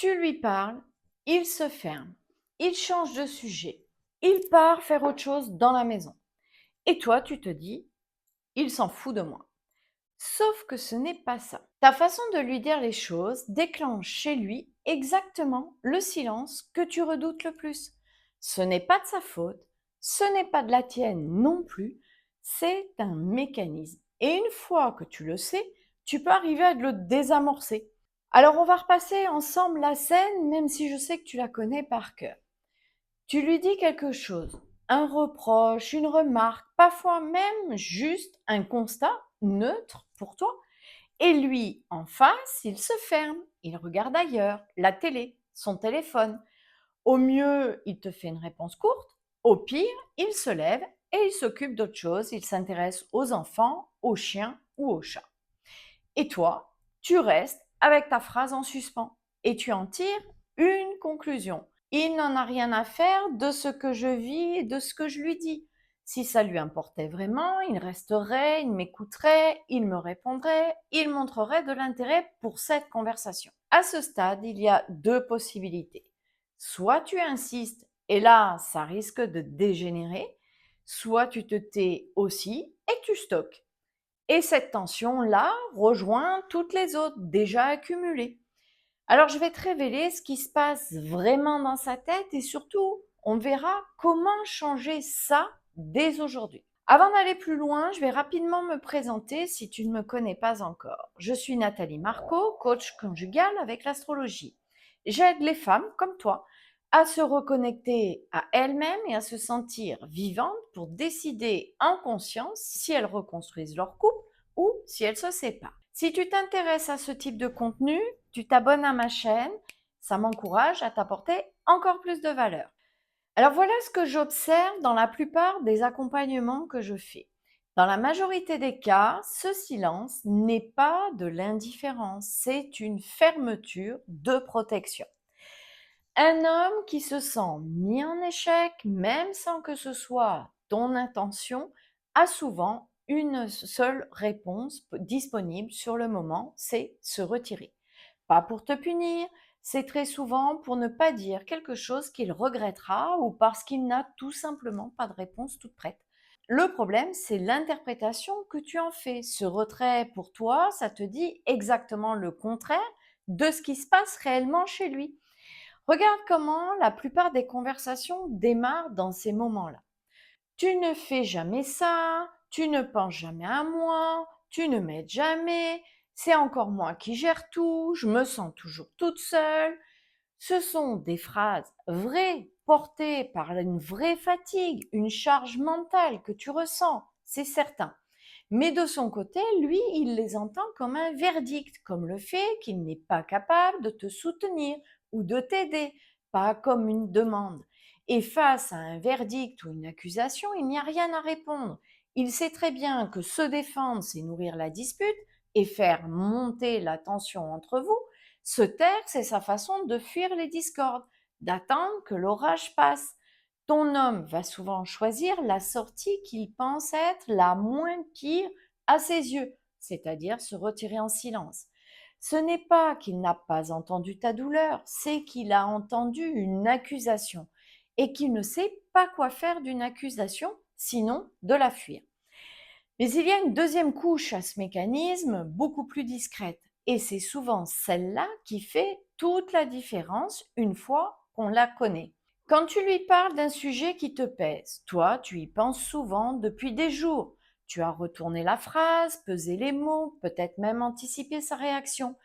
Tu lui parles, il se ferme, il change de sujet, il part faire autre chose dans la maison. Et toi, tu te dis, il s'en fout de moi. Sauf que ce n'est pas ça. Ta façon de lui dire les choses déclenche chez lui exactement le silence que tu redoutes le plus. Ce n'est pas de sa faute, ce n'est pas de la tienne non plus, c'est un mécanisme. Et une fois que tu le sais, tu peux arriver à le désamorcer. Alors on va repasser ensemble la scène, même si je sais que tu la connais par cœur. Tu lui dis quelque chose, un reproche, une remarque, parfois même juste un constat neutre pour toi, et lui, en face, il se ferme, il regarde ailleurs, la télé, son téléphone. Au mieux, il te fait une réponse courte, au pire, il se lève et il s'occupe d'autre chose, il s'intéresse aux enfants, aux chiens ou aux chats. Et toi, tu restes avec ta phrase en suspens et tu en tires une conclusion. Il n'en a rien à faire de ce que je vis et de ce que je lui dis. Si ça lui importait vraiment, il resterait, il m'écouterait, il me répondrait, il montrerait de l'intérêt pour cette conversation. À ce stade, il y a deux possibilités. Soit tu insistes et là, ça risque de dégénérer, soit tu te tais aussi et tu stockes. Et cette tension-là rejoint toutes les autres déjà accumulées. Alors je vais te révéler ce qui se passe vraiment dans sa tête et surtout, on verra comment changer ça dès aujourd'hui. Avant d'aller plus loin, je vais rapidement me présenter si tu ne me connais pas encore. Je suis Nathalie Marco, coach conjugal avec l'astrologie. J'aide les femmes comme toi à se reconnecter à elles-mêmes et à se sentir vivantes pour décider en conscience si elles reconstruisent leur couple ou si elles se séparent. Si tu t'intéresses à ce type de contenu, tu t'abonnes à ma chaîne, ça m'encourage à t'apporter encore plus de valeur. Alors voilà ce que j'observe dans la plupart des accompagnements que je fais. Dans la majorité des cas, ce silence n'est pas de l'indifférence, c'est une fermeture de protection. Un homme qui se sent mis en échec, même sans que ce soit ton intention, a souvent une seule réponse disponible sur le moment, c'est se retirer. Pas pour te punir, c'est très souvent pour ne pas dire quelque chose qu'il regrettera ou parce qu'il n'a tout simplement pas de réponse toute prête. Le problème, c'est l'interprétation que tu en fais. Ce retrait, pour toi, ça te dit exactement le contraire de ce qui se passe réellement chez lui. Regarde comment la plupart des conversations démarrent dans ces moments-là. Tu ne fais jamais ça, tu ne penses jamais à moi, tu ne m'aides jamais, c'est encore moi qui gère tout, je me sens toujours toute seule. Ce sont des phrases vraies, portées par une vraie fatigue, une charge mentale que tu ressens, c'est certain. Mais de son côté, lui, il les entend comme un verdict, comme le fait qu'il n'est pas capable de te soutenir ou de t'aider, pas comme une demande. Et face à un verdict ou une accusation, il n'y a rien à répondre. Il sait très bien que se défendre, c'est nourrir la dispute et faire monter la tension entre vous. Se taire, c'est sa façon de fuir les discordes, d'attendre que l'orage passe. Ton homme va souvent choisir la sortie qu'il pense être la moins pire à ses yeux, c'est-à-dire se retirer en silence. Ce n'est pas qu'il n'a pas entendu ta douleur, c'est qu'il a entendu une accusation et qu'il ne sait pas quoi faire d'une accusation, sinon de la fuir. Mais il y a une deuxième couche à ce mécanisme, beaucoup plus discrète, et c'est souvent celle-là qui fait toute la différence une fois qu'on la connaît. Quand tu lui parles d'un sujet qui te pèse, toi, tu y penses souvent depuis des jours. Tu as retourné la phrase, pesé les mots, peut-être même anticipé sa réaction.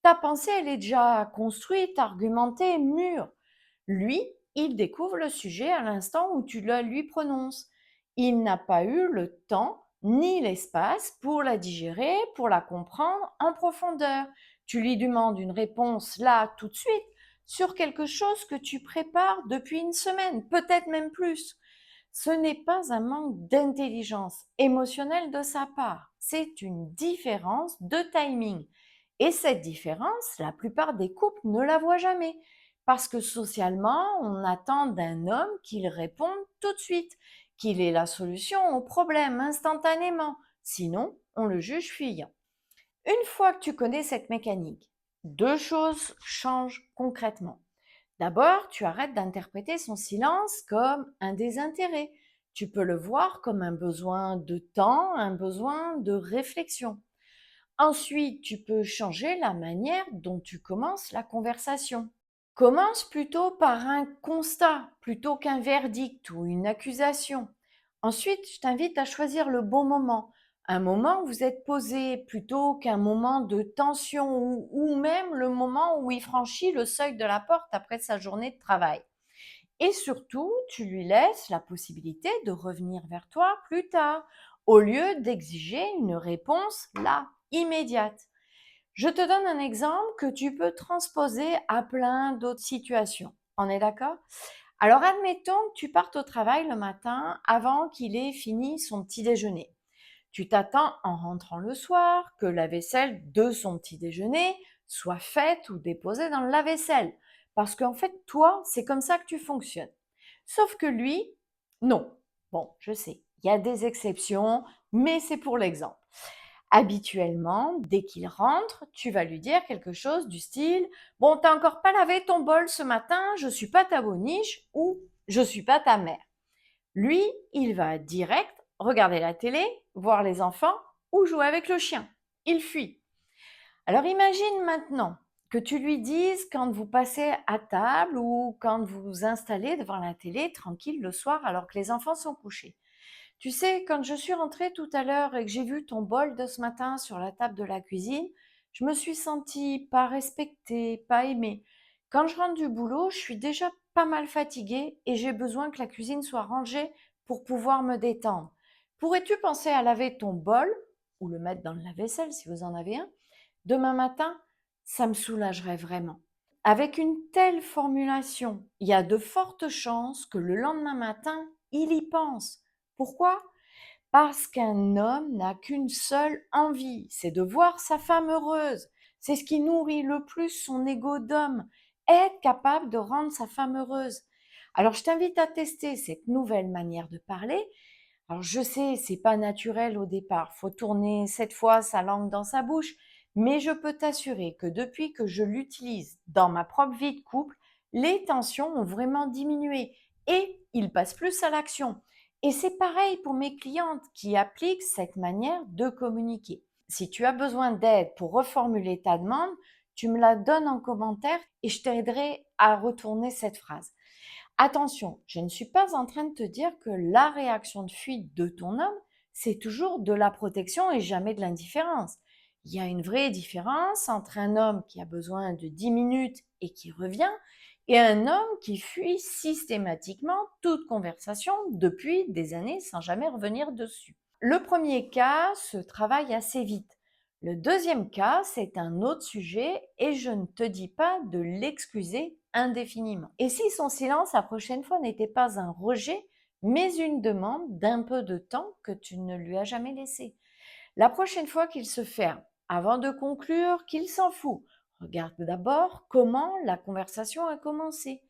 Ta pensée, elle est déjà construite, argumentée, mûre. Lui, il découvre le sujet à l'instant où tu la lui prononces. Il n'a pas eu le temps ni l'espace pour la digérer, pour la comprendre en profondeur. Tu lui demandes une réponse là, tout de suite, sur quelque chose que tu prépares depuis une semaine, peut-être même plus. Ce n'est pas un manque d'intelligence émotionnelle de sa part, c'est une différence de timing. Et cette différence, la plupart des couples ne la voient jamais. Parce que socialement, on attend d'un homme qu'il réponde tout de suite, qu'il ait la solution au problème instantanément. Sinon, on le juge fuyant. Une fois que tu connais cette mécanique, Deux choses changent concrètement. D'abord, tu arrêtes d'interpréter son silence comme un désintérêt. Tu peux le voir comme un besoin de temps, un besoin de réflexion. Ensuite, tu peux changer la manière dont tu commences la conversation. Commence plutôt par un constat plutôt qu'un verdict ou une accusation. Ensuite, je t'invite à choisir le bon moment. Un moment où vous êtes posé plutôt qu'un moment de tension ou même le moment où il franchit le seuil de la porte après sa journée de travail. Et surtout, tu lui laisses la possibilité de revenir vers toi plus tard, au lieu d'exiger une réponse là, immédiate. Je te donne un exemple que tu peux transposer à plein d'autres situations. On est d'accord? Alors, admettons que tu partes au travail le matin avant qu'il ait fini son petit déjeuner. Tu t'attends en rentrant le soir que la vaisselle de son petit déjeuner soit faite ou déposée dans le lave-vaisselle. Parce qu'en fait, toi, c'est comme ça que tu fonctionnes. Sauf que lui, non. Bon, je sais, il y a des exceptions, mais c'est pour l'exemple. Habituellement, dès qu'il rentre, tu vas lui dire quelque chose du style: bon, t'as encore pas lavé ton bol ce matin, je suis pas ta boniche ou je suis pas ta mère. Lui, il va direct regarder la télé, voir les enfants ou jouer avec le chien. Il fuit. Alors imagine maintenant que tu lui dises quand vous passez à table ou quand vous vous installez devant la télé tranquille le soir alors que les enfants sont couchés. Tu sais, quand je suis rentrée tout à l'heure et que j'ai vu ton bol de ce matin sur la table de la cuisine, je me suis sentie pas respectée, pas aimée. Quand je rentre du boulot, je suis déjà pas mal fatiguée et j'ai besoin que la cuisine soit rangée pour pouvoir me détendre. Pourrais-tu penser à laver ton bol ou le mettre dans le lave-vaisselle si vous en avez un demain matin? Ça me soulagerait vraiment. Avec une telle formulation, il y a de fortes chances que le lendemain matin, il y pense. Pourquoi? Parce qu'un homme n'a qu'une seule envie, c'est de voir sa femme heureuse. C'est ce qui nourrit le plus son ego d'homme, être capable de rendre sa femme heureuse. Alors je t'invite à tester cette nouvelle manière de parler. Alors je sais, c'est pas naturel au départ, faut tourner 7 fois sa langue dans sa bouche, mais je peux t'assurer que depuis que je l'utilise dans ma propre vie de couple, les tensions ont vraiment diminué et il passe plus à l'action. Et c'est pareil pour mes clientes qui appliquent cette manière de communiquer. Si tu as besoin d'aide pour reformuler ta demande, tu me la donnes en commentaire et je t'aiderai à retourner cette phrase. Attention, je ne suis pas en train de te dire que la réaction de fuite de ton homme, c'est toujours de la protection et jamais de l'indifférence. Il y a une vraie différence entre un homme qui a besoin de 10 minutes et qui revient et un homme qui fuit systématiquement toute conversation depuis des années sans jamais revenir dessus. Le premier cas se travaille assez vite. Le deuxième cas, c'est un autre sujet et je ne te dis pas de l'excuser indéfiniment. Et si son silence la prochaine fois n'était pas un rejet, mais une demande d'un peu de temps que tu ne lui as jamais laissé? La prochaine fois qu'il se ferme, avant de conclure qu'il s'en fout, regarde d'abord comment la conversation a commencé.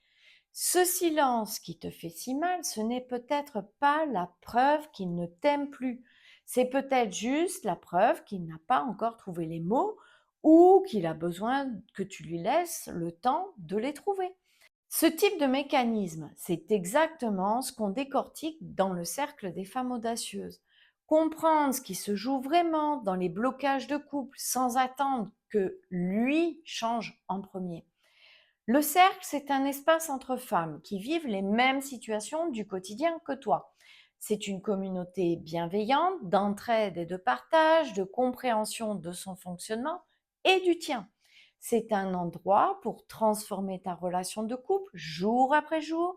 Ce silence qui te fait si mal, ce n'est peut-être pas la preuve qu'il ne t'aime plus. C'est peut-être juste la preuve qu'il n'a pas encore trouvé les mots ou qu'il a besoin que tu lui laisses le temps de les trouver. Ce type de mécanisme, c'est exactement ce qu'on décortique dans le cercle des femmes audacieuses. Comprendre ce qui se joue vraiment dans les blocages de couple sans attendre que lui change en premier. Le cercle, c'est un espace entre femmes qui vivent les mêmes situations du quotidien que toi. C'est une communauté bienveillante, d'entraide et de partage, de compréhension de son fonctionnement et du tien. C'est un endroit pour transformer ta relation de couple jour après jour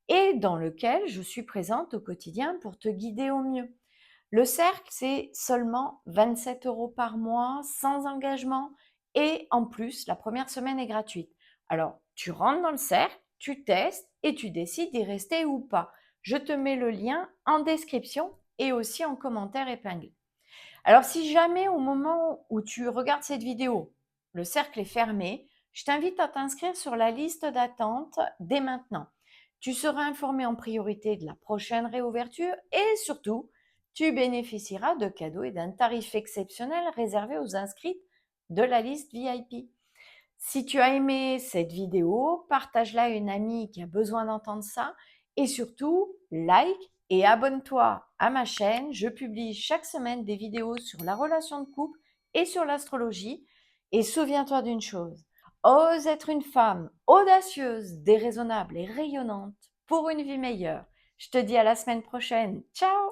et dans lequel je suis présente au quotidien pour te guider au mieux. Le cercle, c'est seulement 27 € par mois, sans engagement, et en plus, la première semaine est gratuite. Alors, tu rentres dans le cercle, tu testes et tu décides d'y rester ou pas. Je te mets le lien en description et aussi en commentaire épinglé. Alors, si jamais au moment où tu regardes cette vidéo, le cercle est fermé, je t'invite à t'inscrire sur la liste d'attente dès maintenant. Tu seras informé en priorité de la prochaine réouverture et surtout, tu bénéficieras de cadeaux et d'un tarif exceptionnel réservé aux inscrites de la liste VIP. Si tu as aimé cette vidéo, partage-la à une amie qui a besoin d'entendre ça et surtout, like et abonne-toi à ma chaîne. Je publie chaque semaine des vidéos sur la relation de couple et sur l'astrologie. Et souviens-toi d'une chose, ose être une femme audacieuse, déraisonnable et rayonnante pour une vie meilleure. Je te dis à la semaine prochaine. Ciao!